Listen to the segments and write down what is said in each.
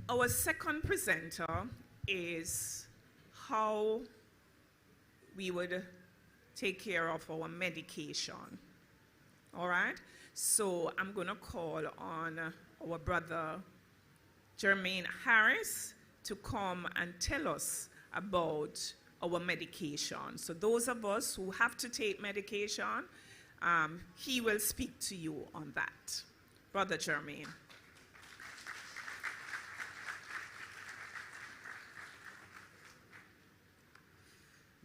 Our second presenter is how we would take care of our medication. All right? So I'm going to call on our brother Jermaine Harris to come and tell us about our medication. So those of us who have to take medication, he will speak to you on that. Brother Jermaine.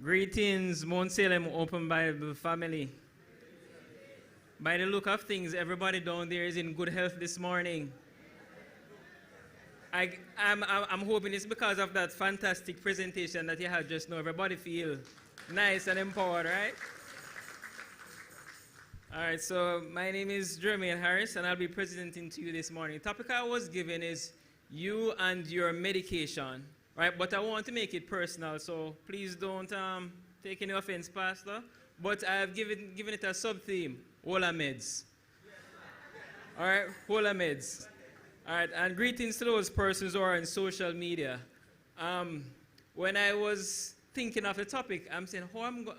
Greetings, Mount Salem Open Bible family. By the look of things, everybody down there is in good health this morning. I'm hoping it's because of that fantastic presentation that you had just now. Everybody feel nice and empowered, right? All right, so my name is Jermaine Harris, and I'll be presenting to you this morning. The topic I was given is you and your medication, right? But I want to make it personal, so please don't take any offense, Pastor. But I have given it a sub-theme, Hola Meds. All right, Hola Meds. All right, and greetings to those persons who are on social media. When I was thinking of the topic, I'm saying, how am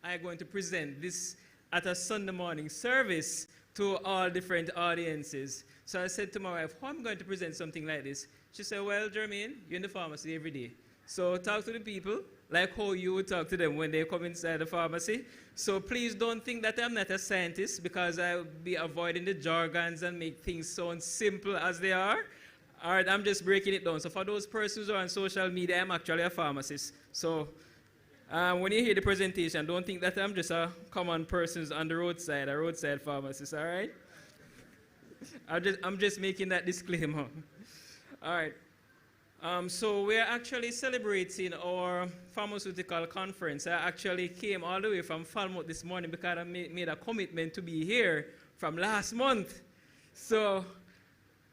I going to present this at a Sunday morning service to all different audiences? So I said to my wife, how am I going to present something like this? She said, well, Jermaine, you're in the pharmacy every day. So talk to the people like how you would talk to them when they come inside the pharmacy. So please don't think that I'm not a scientist, because I'll be avoiding the jargons and make things sound simple as they are. All right, I'm just breaking it down. So for those persons who are on social media, I'm actually a pharmacist. So when you hear the presentation, don't think that I'm just a common person on the roadside, a roadside pharmacist, all right? I'm just making that disclaimer. All right. So we're actually celebrating our pharmaceutical conference. I actually came all the way from Falmouth this morning because I made a commitment to be here from last month. So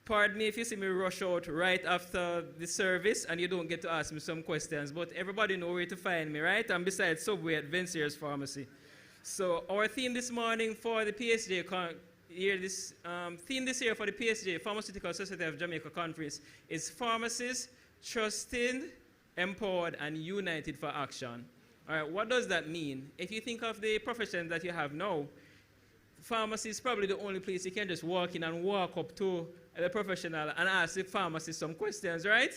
pardon me if you see me rush out right after the service and you don't get to ask me some questions, but everybody knows where to find me, right? I'm beside Subway at Vencer's Pharmacy. So our theme this morning for the PSJ theme this year for the PSJ, Pharmaceutical Society of Jamaica Conference, is Pharmacists Trusted, Empowered, and United for Action. All right, what does that mean? If you think of the profession that you have now, pharmacy is probably the only place you can just walk in and walk up to the professional and ask the pharmacist some questions, right?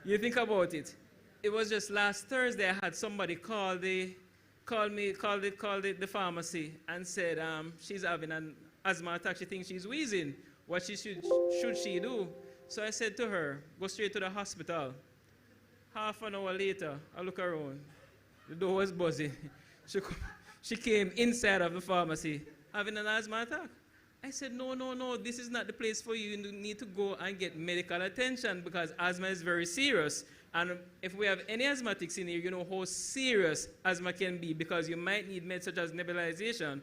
You think about it. It was just last Thursday I had somebody call the pharmacy and said she's having an asthma attack. She thinks she's wheezing. What should she do? So I said to her, go straight to the hospital. Half an hour later, I look around. The door was buzzing. She came inside of the pharmacy having an asthma attack. I said, no, this is not the place for you. You need to go and get medical attention because asthma is very serious. And if we have any asthmatics in here, you know how serious asthma can be, because you might need meds such as nebulization.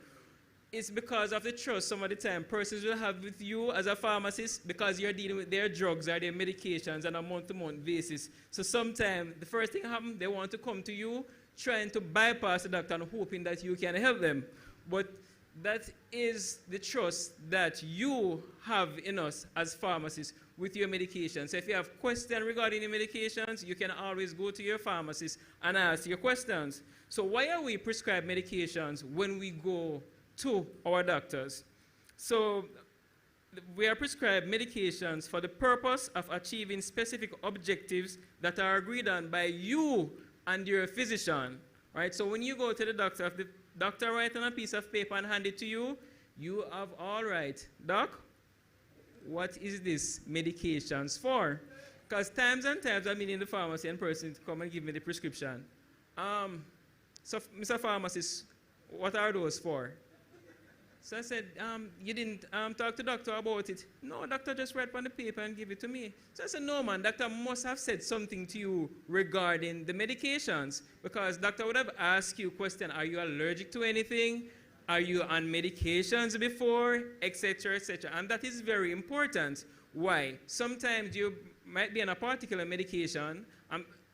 It's because of the trust some of the time persons will have with you as a pharmacist, because you're dealing with their drugs or their medications on a month-to-month basis. So sometimes the first thing happens, they want to come to you trying to bypass the doctor and hoping that you can help them. But that is the trust that you have in us as pharmacists with your medications. So if you have questions regarding your medications, you can always go to your pharmacist and ask your questions. So why are we prescribed medications when we go to our doctors? So we are prescribed medications for the purpose of achieving specific objectives that are agreed on by you and your physician, right? So when you go to the doctor, if the doctor writes on a piece of paper and hand it to you, you have, all right, doc, what is this medications for? Because times and times I've been in the pharmacy and person come and give me the prescription. So Mr. Pharmacist, what are those for? So I said, you didn't talk to doctor about it? No, doctor just read on the paper and give it to me. So I said, no man, doctor must have said something to you regarding the medications, because doctor would have asked you a question, are you allergic to anything? Are you on medications before? Etc., etc. And that is very important. Why? Sometimes you might be on a particular medication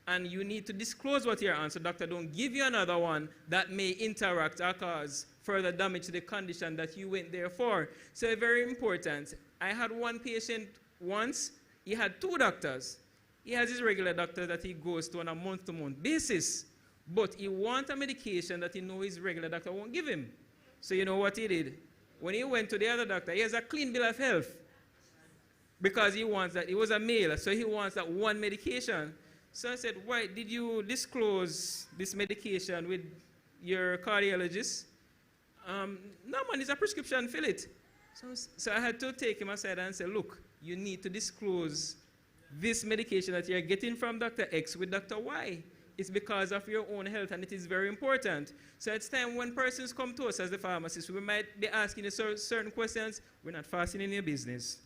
and you need to disclose what you're on, so doctor don't give you another one that may interact or cause further damage to the condition that you went there for. So very important. I had one patient once, he had two doctors. He has his regular doctor that he goes to on a month-to-month basis. But he wants a medication that he knows his regular doctor won't give him. So you know what he did? When he went to the other doctor, he has a clean bill of health. Because he wants that, he was a male, so he wants that one medication. So I said, why did you disclose this medication with your cardiologist? No man, it's a prescription, fill it. So I had to take him aside and say, look, you need to disclose this medication that you're getting from Dr. X with Dr. Y. It's because of your own health, and it is very important. So it's time when persons come to us as the pharmacist, we might be asking you certain questions. We're not fasting in your business.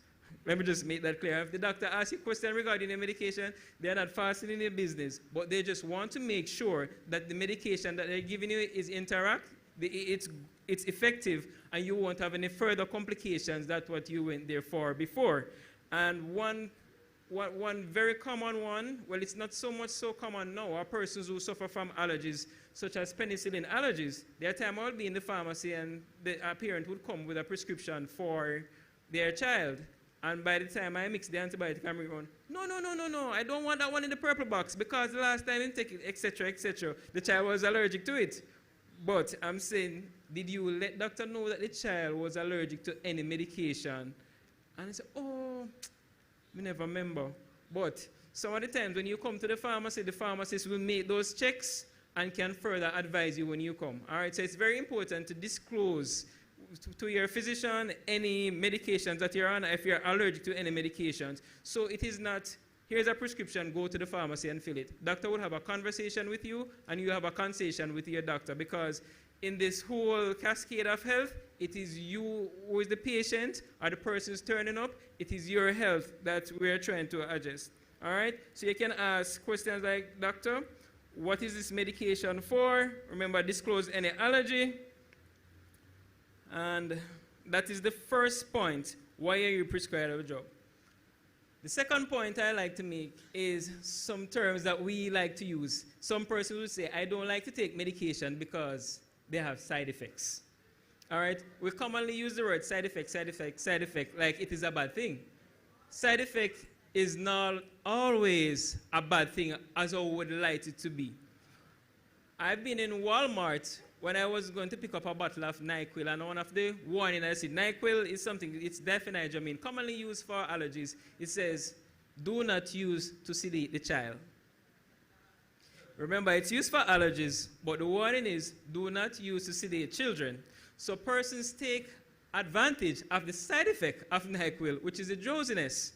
Let me just make that clear. If the doctor asks you a question regarding your medication, they're not fasting in your business, but they just want to make sure that the medication that they're giving you is it's effective, and you won't have any further complications than what you went there for before. And one very common one, well, it's not so much so common now, are persons who suffer from allergies, such as penicillin allergies. There are times I'll be in the pharmacy and a parent would come with a prescription for their child. And by the time I mix the antibiotic, I'm going, no, I don't want that one in the purple box because the last time I take it, etc., the child was allergic to it. But I'm saying, did you let doctor know that the child was allergic to any medication? And I said, oh, I never remember. But some of the times when you come to the pharmacist will make those checks and can further advise you when you come. All right, so it's very important to disclose to your physician any medications that you're on, if you're allergic to any medications. So it is not, here's a prescription, go to the pharmacy and fill it. Doctor will have a conversation with you, and you have a conversation with your doctor, because in this whole cascade of health, it is you who is the patient or the person who's turning up. It is your health that we're trying to adjust. All right? So you can ask questions like, doctor, what is this medication for? Remember, disclose any allergy. And that is the first point. Why are you prescribed a drug? The second point I like to make is some terms that we like to use. Some persons will say, I don't like to take medication because they have side effects. All right? We commonly use the word side effect, like it is a bad thing. Side effect is not always a bad thing as I would like it to be. I've been in Walmart when I was going to pick up a bottle of NyQuil, and one of the warning I said, NyQuil is something, it's diphenhydramine, commonly used for allergies. It says, do not use to sedate the child. Remember, it's used for allergies, but the warning is, do not use to sedate children. So persons take advantage of the side effect of NyQuil, which is the drowsiness.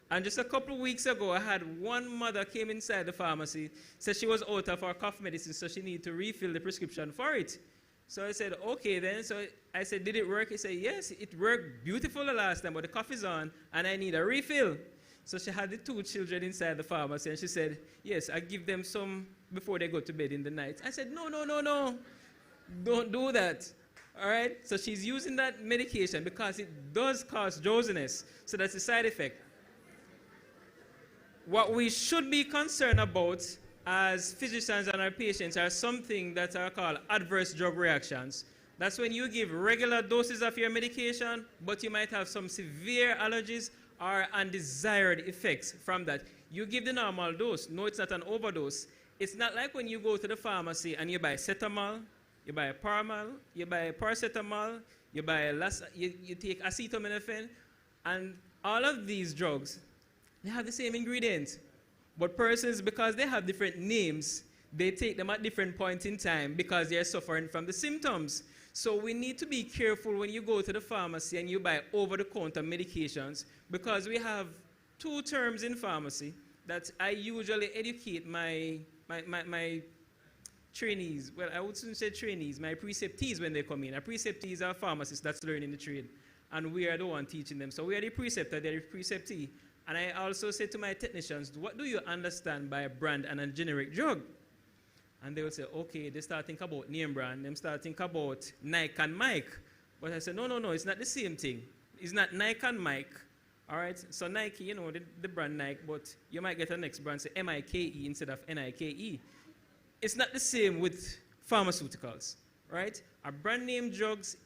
And just a couple of weeks ago, I had one mother came inside the pharmacy, said she was out of her cough medicine, so she needed to refill the prescription for it. So I said, okay then. So I said, did it work? He said, yes, it worked beautiful the last time, but the cough is on, and I need a refill. So she had the two children inside the pharmacy, and she said, yes, I give them some before they go to bed in the night. I said, no, don't do that. All right? So she's using that medication because it does cause drowsiness. So that's the side effect. What we should be concerned about as physicians and our patients are something that are called adverse drug reactions. That's when you give regular doses of your medication, but you might have some severe allergies or undesired effects from that. You give the normal dose. No, it's not an overdose. It's not like when you go to the pharmacy and you buy Cetamol, you buy Paramal, you buy Paracetamol, you take acetaminophen, and all of these drugs, they have the same ingredients. But persons, because they have different names, they take them at different points in time because they're suffering from the symptoms. So we need to be careful when you go to the pharmacy and you buy over-the-counter medications, because we have two terms in pharmacy that I usually educate my trainees. Well, I wouldn't say trainees, my preceptees when they come in. A preceptee is a pharmacist that's learning the trade, and we are the one teaching them. So we are the preceptor, they're the preceptee. And I also say to my technicians, what do you understand by a brand and a generic drug? And they will say, okay, they start thinking about name brand, they start thinking about Nike and Mike. But I said, no, it's not the same thing. It's not Nike and Mike. All right, so Nike, you know, the brand Nike, but you might get a next brand, say M-I-K-E instead of N-I-K-E. It's not the same with pharmaceuticals. right? A brand name drugs,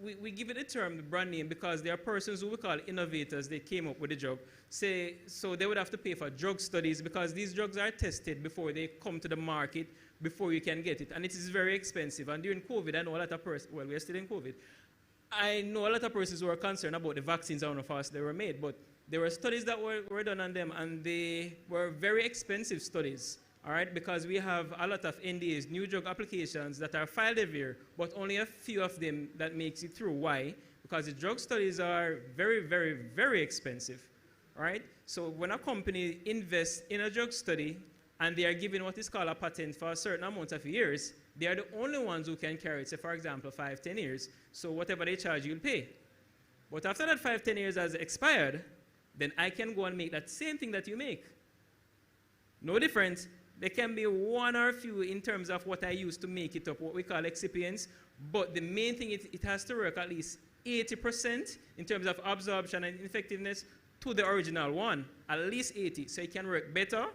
we give it a term, the brand name, because there are persons who we call innovators. They came up with the drug. So they would have to pay for drug studies because these drugs are tested before they come to the market, before you can get it. And it is very expensive. And during COVID, I know a lot of persons, well, we are still in COVID. I know a lot of persons who are concerned about the vaccines and how fast they were made, but there were studies that were done on them, and they were very expensive studies, all right, because we have a lot of NDAs, new drug applications, that are filed every year, but only a few of them that makes it through. Why? Because the drug studies are very, very, very expensive, all right? So when a company invests in a drug study and they are given what is called a patent for a certain amount of years, they are the only ones who can carry it. Say, for example, 5, 10 years. So whatever they charge, you'll pay. But after that 5, 10 years has expired, then I can go and make that same thing that you make. No difference. There can be one or a few in terms of what I use to make it up, what we call excipients. But the main thing, it has to work at least 80% in terms of absorption and effectiveness to the original one. At least 80. So it can work better,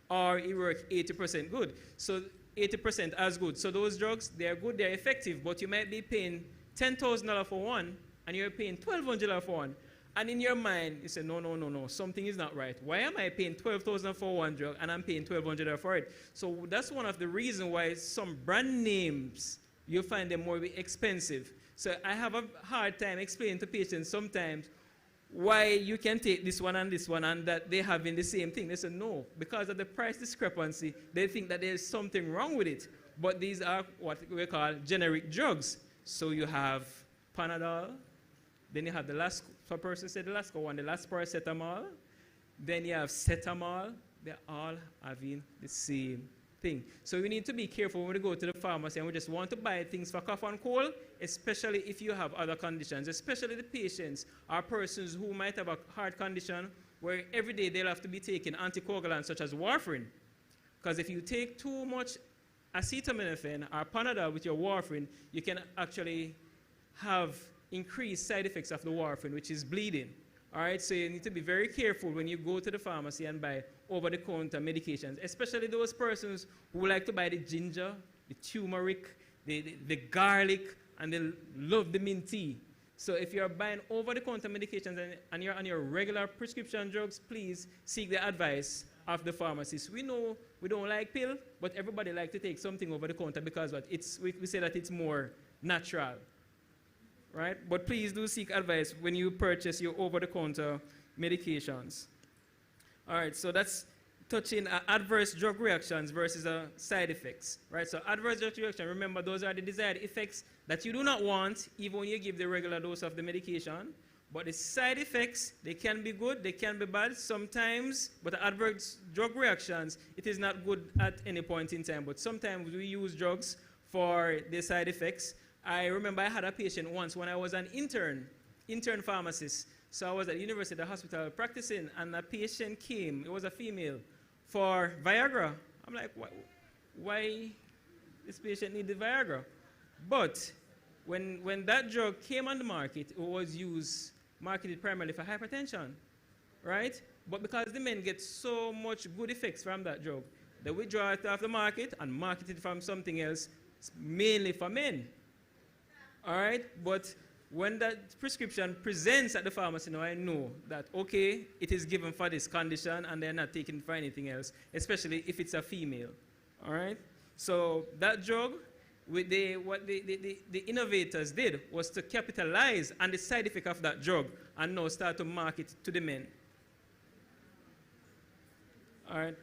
or it works 80% good. So 80% as good. So those drugs, they're good, they're effective, but you might be paying $10,000 for one, and you're paying $1,200 for one. And in your mind, you say, no, something is not right. Why am I paying $12,000 for one drug, and I'm paying $1,200 for it? So that's one of the reasons why some brand names, you find them more expensive. So I have a hard time explaining to patients sometimes why you can take this one and that they have in the same thing. They say no, because of the price discrepancy, they think that there's something wrong with it. But these are what we call generic drugs. So you have Panadol, then you have the last, for person said the last one, the last paracetamol, then you have Cetamol. They're all having the same thing. So we need to be careful when we go to the pharmacy and we just want to buy things for cough and cold, especially if you have other conditions, especially the patients or persons who might have a heart condition where every day they'll have to be taking anticoagulants such as warfarin. Because if you take too much acetaminophen or Panadol with your warfarin, you can actually have increased side effects of the warfarin, which is bleeding. All right, so you need to be very careful when you go to the pharmacy and buy over-the-counter medications, especially those persons who like to buy the ginger, the turmeric, the garlic, and they love the mint tea. So if you're buying over-the-counter medications and you're on your regular prescription drugs, please seek the advice of the pharmacist. We know we don't like pill, but everybody likes to take something over-the-counter because what? We say that it's more natural. Right? But please do seek advice when you purchase your over-the-counter medications. All right, so that's touching adverse drug reactions versus side effects. Right? So adverse drug reaction, remember, those are the desired effects that you do not want even when you give the regular dose of the medication. But the side effects, they can be good, they can be bad sometimes, but adverse drug reactions, it is not good at any point in time. But sometimes we use drugs for the side effects. I remember I had a patient once when I was an intern pharmacist. So I was at the university, the hospital, practicing, and a patient came, it was a female, for Viagra. I'm like, why this patient needed Viagra? But when that drug came on the market, it was marketed primarily for hypertension, right? But because the men get so much good effects from that drug, they withdraw it off the market and market it from something else, mainly for men. All right, but when that prescription presents at the pharmacy, now I know that, okay, it is given for this condition and they're not taking it for anything else, especially if it's a female. All right, so that drug, what the innovators did was to capitalize on the side effect of that drug and now start to market it to the men. All right.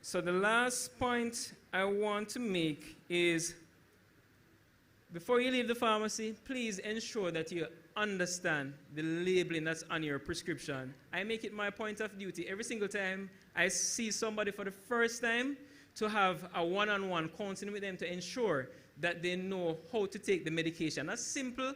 So the last point I want to make is, before you leave the pharmacy, please ensure that you understand the labeling that's on your prescription. I make it my point of duty every single time I see somebody for the first time to have a one-on-one counseling with them to ensure that they know how to take the medication, as simple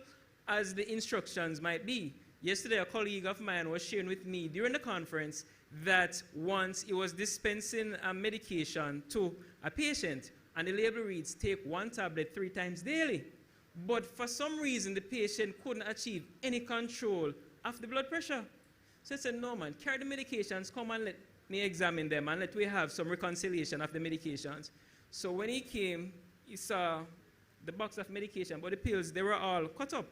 as the instructions might be. Yesterday, a colleague of mine was sharing with me during the conference that once he was dispensing a medication to a patient, and the label reads, take 1 tablet 3 times daily. But for some reason, the patient couldn't achieve any control of the blood pressure. So I said, no man, carry the medications, come and let me examine them and let we have some reconciliation of the medications. So when he came, he saw the box of medication, but the pills, they were all cut up.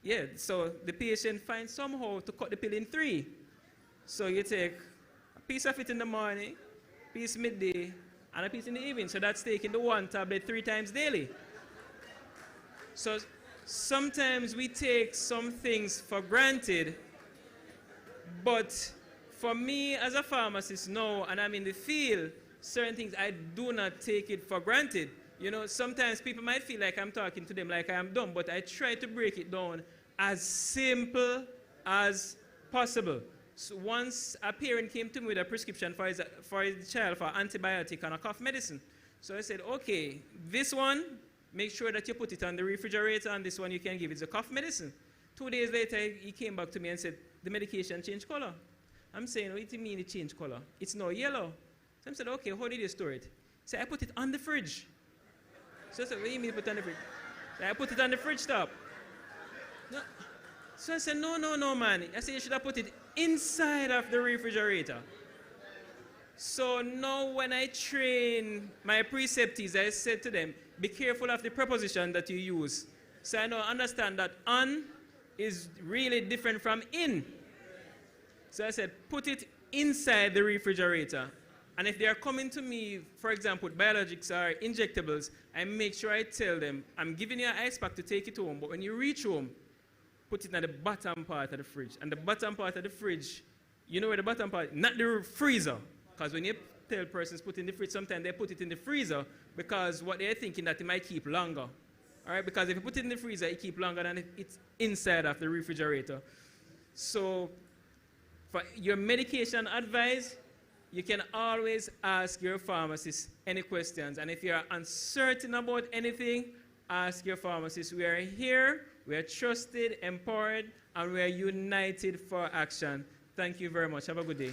Yeah, so the patient finds somehow to cut the pill in 3. So you take a piece of it in the morning, piece midday, and a piece in the evening. So that's taking the 1 tablet 3 times daily. So sometimes we take some things for granted, but for me as a pharmacist now, and I'm in the field, certain things I do not take it for granted. You know, sometimes people might feel like I'm talking to them like I am dumb, but I try to break it down as simple as possible. So once a parent came to me with a prescription for his child for antibiotic and a cough medicine. So I said, okay, this one, make sure that you put it on the refrigerator, and this one you can give. It's a cough medicine. 2 days later, he came back to me and said, the medication changed color. I'm saying, what do you mean it changed color? It's now yellow. So I said, okay, how did you store it? He said, I put it on the fridge. So I said, what do you mean put it on the fridge? I put it on the fridge top. No. So I said, no, man. I said, you should have put it inside of the refrigerator. So now when I train my preceptees, I said to them, be careful of the preposition that you use. So I now understand that on is really different from in. So I said, put it inside the refrigerator. And if they are coming to me, for example, with biologics or injectables, I make sure I tell them, I'm giving you an ice pack to take it home, but when you reach home, put it in the bottom part of the fridge. And the bottom part of the fridge, you know where the bottom part, not the freezer. Because when you tell persons put it in the fridge, sometimes they put it in the freezer because what they're thinking that it might keep longer. All right, because if you put it in the freezer, it keeps longer than it's inside of the refrigerator. So for your medication advice, you can always ask your pharmacist any questions. And if you're uncertain about anything, ask your pharmacist. We are here, we are trusted, empowered, and we are united for action. Thank you very much. Have a good day.